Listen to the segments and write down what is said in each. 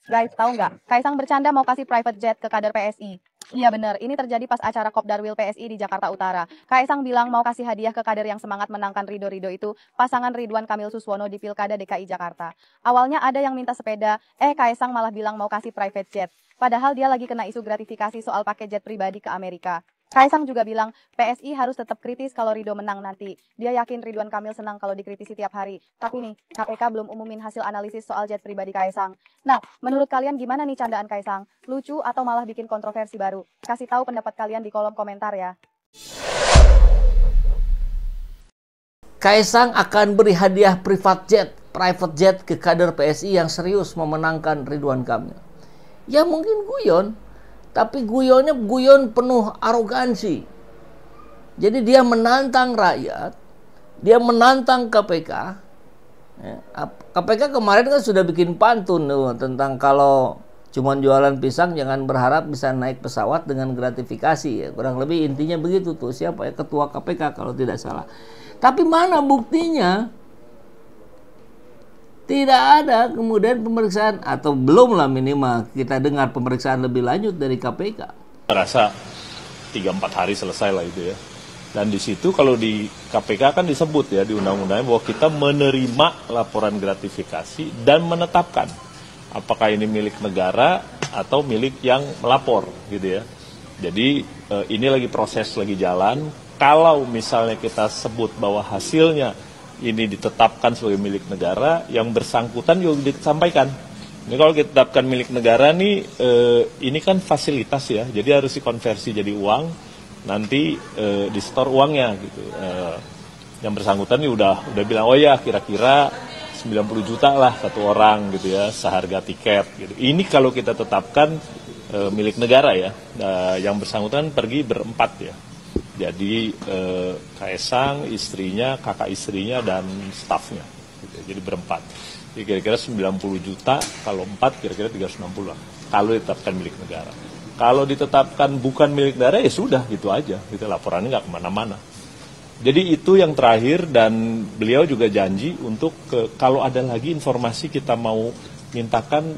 Guys, tahu nggak? Kaisang bercanda mau kasih private jet ke kader PSI. Iya bener, ini terjadi pas acara Kopdarwil PSI di Jakarta Utara. Kaisang bilang mau kasih hadiah ke kader yang semangat menangkan Ridho itu, pasangan Ridwan Kamil Suswono di Pilkada DKI Jakarta. Awalnya ada yang minta sepeda, Kaisang malah bilang mau kasih private jet. Padahal dia lagi kena isu gratifikasi soal pakai jet pribadi ke Amerika. Kaisang juga bilang, PSI harus tetap kritis kalau Ridho menang nanti. Dia yakin Ridwan Kamil senang kalau dikritisi tiap hari. Tapi nih, KPK belum umumin hasil analisis soal jet pribadi Kaisang. Nah, menurut kalian gimana nih candaan Kaisang? Lucu atau malah bikin kontroversi baru? Kasih tahu pendapat kalian di kolom komentar ya. Kaisang akan beri hadiah private jet ke kader PSI yang serius memenangkan Ridwan Kamil. Ya mungkin guyon, tapi guyonnya guyon penuh arogansi. Jadi dia menantang rakyat, dia menantang KPK. KPK kemarin kan sudah bikin pantun tentang kalau cuma jualan pisang jangan berharap bisa naik pesawat dengan gratifikasi. Ya. Kurang lebih intinya begitu tuh, siapa ya, ketua KPK kalau tidak salah. Tapi mana buktinya? Tidak ada kemudian pemeriksaan, atau belum lah minimal kita dengar pemeriksaan lebih lanjut dari KPK. Rasa 3-4 hari selesai lah itu ya. Dan di situ kalau di KPK kan disebut ya di undang-undangnya bahwa kita menerima laporan gratifikasi dan menetapkan apakah ini milik negara atau milik yang melapor gitu ya. Jadi ini lagi proses, lagi jalan. Kalau misalnya kita sebut bahwa hasilnya ini ditetapkan sebagai milik negara, yang bersangkutan juga disampaikan. Ini kalau kita tetapkan milik negara nih, ini kan fasilitas ya, jadi harus dikonversi jadi uang, nanti di-store uangnya gitu. Yang bersangkutan nih udah bilang, oh ya kira-kira 90 juta lah satu orang gitu ya, seharga tiket gitu. Ini kalau kita tetapkan milik negara ya, yang bersangkutan pergi berempat ya. Jadi Kaisang, istrinya, kakak istrinya, dan stafnya. Gitu. Jadi berempat. Jadi kira-kira 90 juta, kalau 4 kira-kira 360 lah. Kalau ditetapkan milik negara. Kalau ditetapkan bukan milik negara ya sudah gitu aja. Gitu, laporannya nggak kemana-mana. Jadi itu yang terakhir, dan beliau juga janji untuk kalau ada lagi informasi kita mau mintakan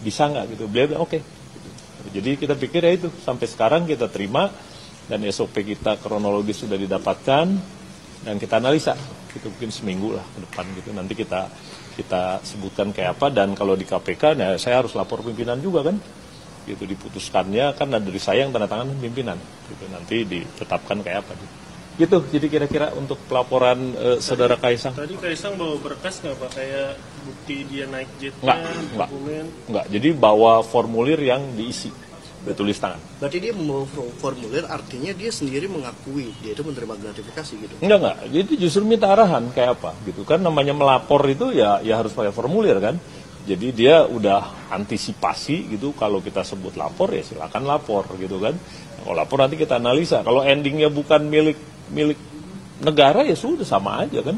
bisa nggak gitu. Beliau bilang oke. Gitu. Jadi kita pikir ya itu, sampai sekarang kita terima. Dan SOP kita kronologis sudah didapatkan dan kita analisa, itu mungkin seminggu lah ke depan gitu. Nanti kita sebutkan kayak apa, dan kalau di KPK, nah saya harus lapor pimpinan juga kan, gitu diputuskannya kan dari saya yang tanda tangan pimpinan, gitu nanti ditetapkan kayak apa gitu. Jadi kira-kira untuk pelaporan saudara Kaisang. Tadi Kaisang bawa berkas nggak Pak, kayak bukti dia naik jetnya, dokumen? Enggak, jadi bawa formulir yang diisi. Bertulis tangan. Berarti dia membawa formulir, artinya dia sendiri mengakui dia itu menerima gratifikasi gitu? Enggak. Jadi justru minta arahan kayak apa gitu kan, namanya melapor itu ya harus pakai formulir kan. Jadi dia udah antisipasi gitu, kalau kita sebut lapor ya silakan lapor gitu kan. Kalau lapor nanti kita analisa. Kalau endingnya bukan milik negara ya sudah sama aja kan.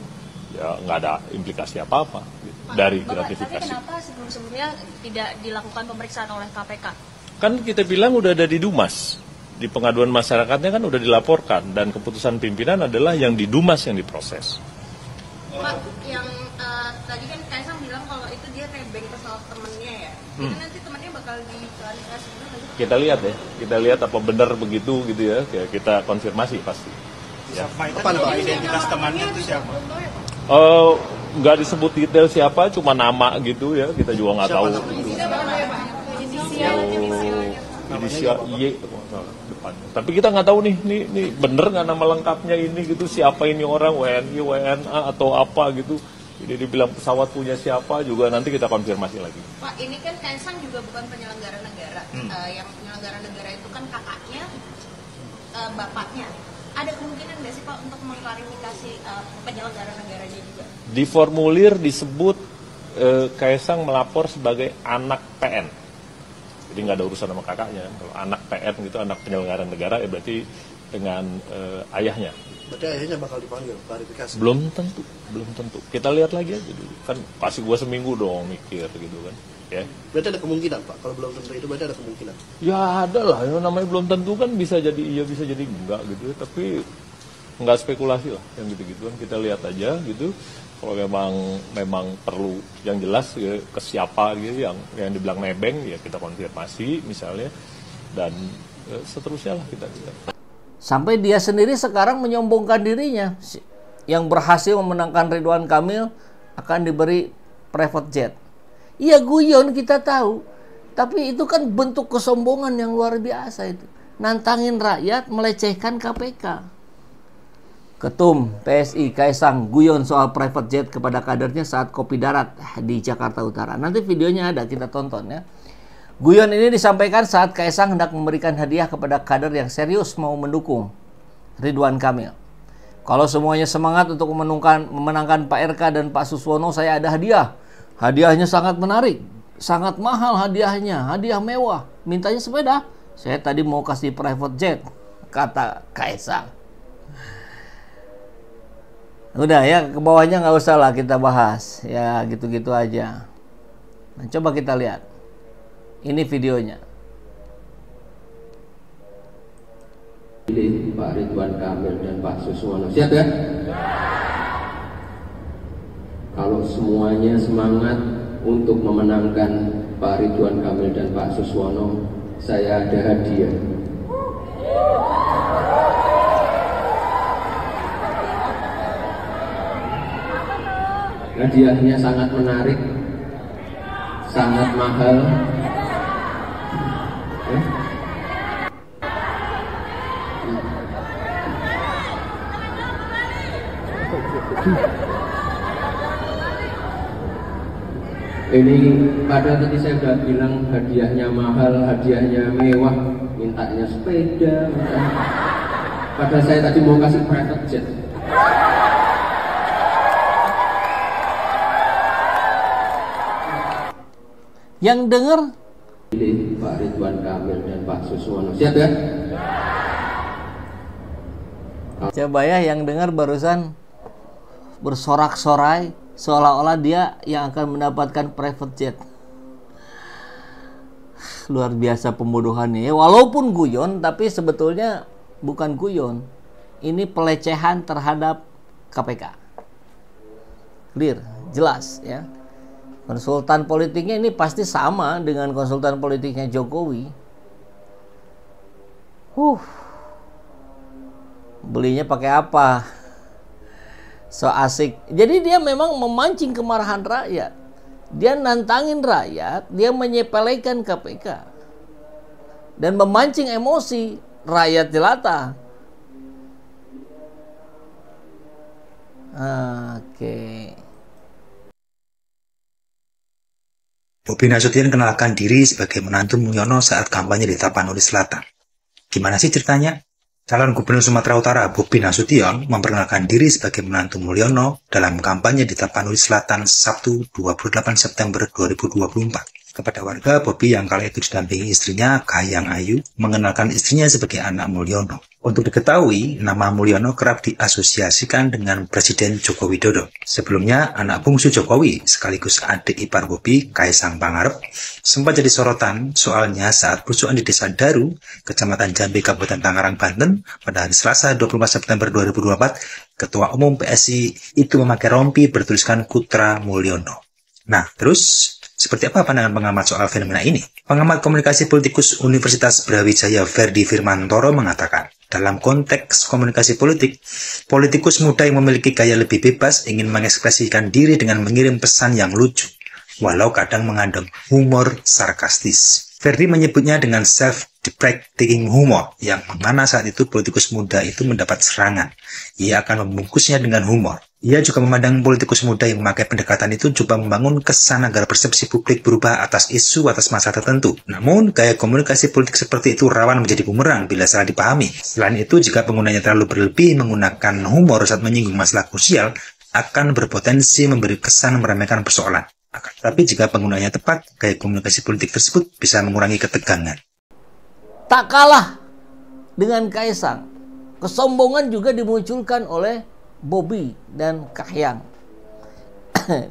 Ya nggak ada implikasi apa-apa gitu, dari gratifikasi. Tapi kenapa sebelum-sebelumnya tidak dilakukan pemeriksaan oleh KPK? Kan kita bilang udah ada di Dumas, di pengaduan masyarakatnya kan udah dilaporkan, dan keputusan pimpinan adalah yang di Dumas yang diproses. Pak, yang tadi kan Kaisang bilang kalau itu dia nebeng pesawat temennya ya, itu nanti temennya bakal diklarifikasi juga? Kita lihat ya, kita lihat apa benar begitu gitu ya, kita konfirmasi pasti. Ya. Apa identitas temannya itu siapa? Nggak disebut detail siapa, cuma nama gitu ya, kita juga nggak tahu. Inisial Y depannya. Tapi kita nggak tahu nih bener nggak nama lengkapnya ini gitu, siapa ini orang, WNI, WNA atau apa gitu. Jadi dibilang pesawat punya siapa juga nanti kita konfirmasi lagi. Pak, ini kan Kaisang juga bukan penyelenggara negara. Yang penyelenggara negara itu kan kakaknya, bapaknya. Ada kemungkinan nggak sih Pak untuk mengklarifikasi penyelenggara negaranya juga? Di formulir disebut Kaisang melapor sebagai anak PN. Jadi nggak ada urusan sama kakaknya. Kalau anak PN gitu, anak penyelenggara negara, ya berarti dengan ayahnya. Berarti ayahnya bakal dipanggil klarifikasi? Belum tentu. Kita lihat lagi aja dulu. Kan kasih gua seminggu dong mikir gitu kan. Ya. Berarti ada kemungkinan Pak, kalau belum tentu itu berarti ada kemungkinan? Ya ada lah, yang namanya belum tentu kan, bisa jadi iya bisa jadi enggak gitu. Tapi nggak spekulasi lah yang gitu-gituan, kita lihat aja gitu. Kalau memang perlu yang jelas ya, ke siapa gitu yang dibilang nebeng ya kita konfirmasi misalnya, dan seterusnya lah kita lihat. Sampai dia sendiri sekarang menyombongkan dirinya, yang berhasil memenangkan Ridwan Kamil akan diberi private jet. Iya guyon kita tahu, tapi itu kan bentuk kesombongan yang luar biasa itu. Nantangin rakyat, melecehkan KPK. Ketum PSI Kaisang guyon soal private jet kepada kadernya saat kopi darat di Jakarta Utara. Nanti videonya ada, kita tonton ya. Guyon ini disampaikan saat Kaisang hendak memberikan hadiah kepada kader yang serius mau mendukung Ridwan Kamil. Kalau semuanya semangat untuk memenangkan Pak RK dan Pak Suswono, saya ada hadiah. Hadiahnya sangat menarik, sangat mahal hadiahnya, hadiah mewah. Mintanya sepeda. Saya tadi mau kasih private jet, kata Kaisang. Udah ya, ke bawahnya nggak usah lah kita bahas. Ya gitu-gitu aja. Nah, coba kita lihat. Ini videonya. Pilih Pak Ridwan Kamil dan Pak Suswono. Siap ya? Kalau semuanya semangat untuk memenangkan Pak Ridwan Kamil dan Pak Suswono, saya ada hadiah. Hadiahnya sangat menarik, sangat mahal. Ini pada tadi saya sudah bilang hadiahnya mahal, hadiahnya mewah, mintanya sepeda, padahal saya tadi mau kasih private jet. Yang dengar Pilih Pak Ridwan Kamil dan Pak Suswono. Siap ya? coba ya, yang dengar barusan bersorak-sorai seolah-olah dia yang akan mendapatkan private jet. Luar biasa pembodohannya. Walaupun guyon, tapi sebetulnya bukan guyon. Ini pelecehan terhadap KPK. Clear, jelas ya. Konsultan politiknya ini pasti sama dengan konsultan politiknya Jokowi. Belinya pakai apa? So asik. Jadi dia memang memancing kemarahan rakyat. Dia nantangin rakyat, dia menyepelekan KPK. Dan memancing emosi rakyat jelata. Oke. Bobi Nasution kenalkan diri sebagai menantu Mulyono saat kampanye di Tapanuli Selatan. Gimana sih ceritanya? Calon Gubernur Sumatera Utara Bobi Nasution memperkenalkan diri sebagai menantu Mulyono dalam kampanye di Tapanuli Selatan Sabtu 28 September 2024. Kepada warga, Bobi yang kala itu didampingi istrinya Kahiyang Ayu mengenalkan istrinya sebagai anak Mulyono. Untuk diketahui, nama Mulyono kerap diasosiasikan dengan Presiden Joko Widodo. Sebelumnya, anak bungsu Jokowi sekaligus adik ipar Bobi, Kaisang Pangarep, sempat jadi sorotan soalnya saat belusukan di Desa Daru, Kecamatan Jambi, Kabupaten Tangerang, Banten, pada hari Selasa 24 September 2024, Ketua Umum PSI itu memakai rompi bertuliskan Kutra Mulyono. Nah, terus seperti apa pandangan pengamat soal fenomena ini? Pengamat komunikasi politikus Universitas Brawijaya Ferdi Firmantoro mengatakan, dalam konteks komunikasi politik, politikus muda yang memiliki gaya lebih bebas ingin mengekspresikan diri dengan mengirim pesan yang lucu, walau kadang mengandung humor sarkastis. Ferdi menyebutnya dengan self-deprecating humor, yang mana saat itu politikus muda itu mendapat serangan. Ia akan membungkusnya dengan humor. Ia juga memandang politikus muda yang memakai pendekatan itu coba membangun kesan agar persepsi publik berubah atas isu atas masa tertentu. Namun, gaya komunikasi politik seperti itu rawan menjadi bumerang bila salah dipahami. Selain itu, jika penggunanya terlalu berlebih menggunakan humor saat menyinggung masalah krusial, akan berpotensi memberi kesan meremehkan persoalan. Tapi jika penggunaannya tepat, gaya komunikasi politik tersebut bisa mengurangi ketegangan. Tak kalah dengan Kaisang, kesombongan juga dimunculkan oleh Bobi dan Kahiyang.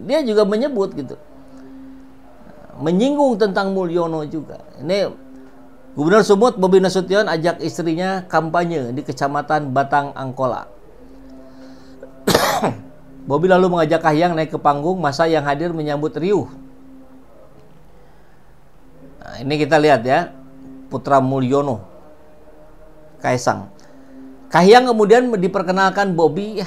Dia juga menyebut gitu, menyinggung tentang Mulyono juga. Ini Gubernur Sumut Bobi Nasution ajak istrinya kampanye di Kecamatan Batang Angkola. Bobby lalu mengajak Kahiyang naik ke panggung, masa yang hadir menyambut riuh. Nah, ini kita lihat ya, Putra Mulyono, Kaisang. Kahiyang kemudian diperkenalkan Bobby,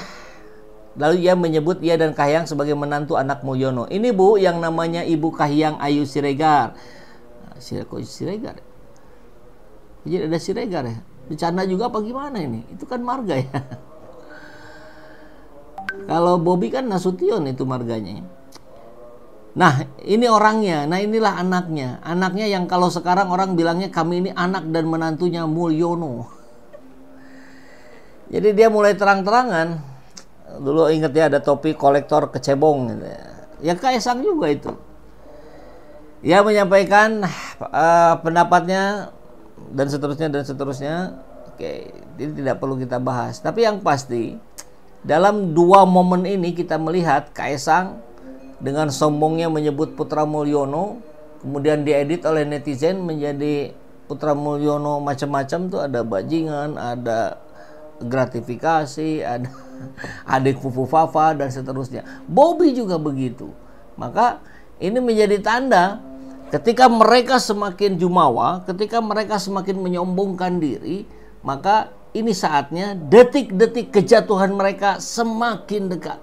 lalu ia menyebut ia dan Kahiyang sebagai menantu anak Mulyono. Ini Bu, yang namanya Ibu Kahiyang Ayu Siregar. Kok Siregar? Jadi ada Siregar ya? Bercanda juga apa gimana ini? Itu kan marga ya. Kalau Bobby kan Nasution itu marganya. Nah, ini orangnya. Nah, inilah anaknya. Anaknya yang kalau sekarang orang bilangnya kami ini anak dan menantunya Mulyono. Jadi dia mulai terang-terangan. Dulu inget ya ada topi kolektor kecebong gitu ya. Ya Kaisang juga itu. Ia menyampaikan pendapatnya dan seterusnya. Oke, ini tidak perlu kita bahas. Tapi yang pasti dalam dua momen ini kita melihat Kaisang dengan sombongnya menyebut Putra Mulyono, kemudian diedit oleh netizen menjadi Putra Mulyono macam-macam tuh, ada bajingan, ada gratifikasi, ada adik Fufu Fafa dan seterusnya. Bobby juga begitu. Maka ini menjadi tanda ketika mereka semakin jumawa, ketika mereka semakin menyombongkan diri, maka ini saatnya detik-detik kejatuhan mereka semakin dekat.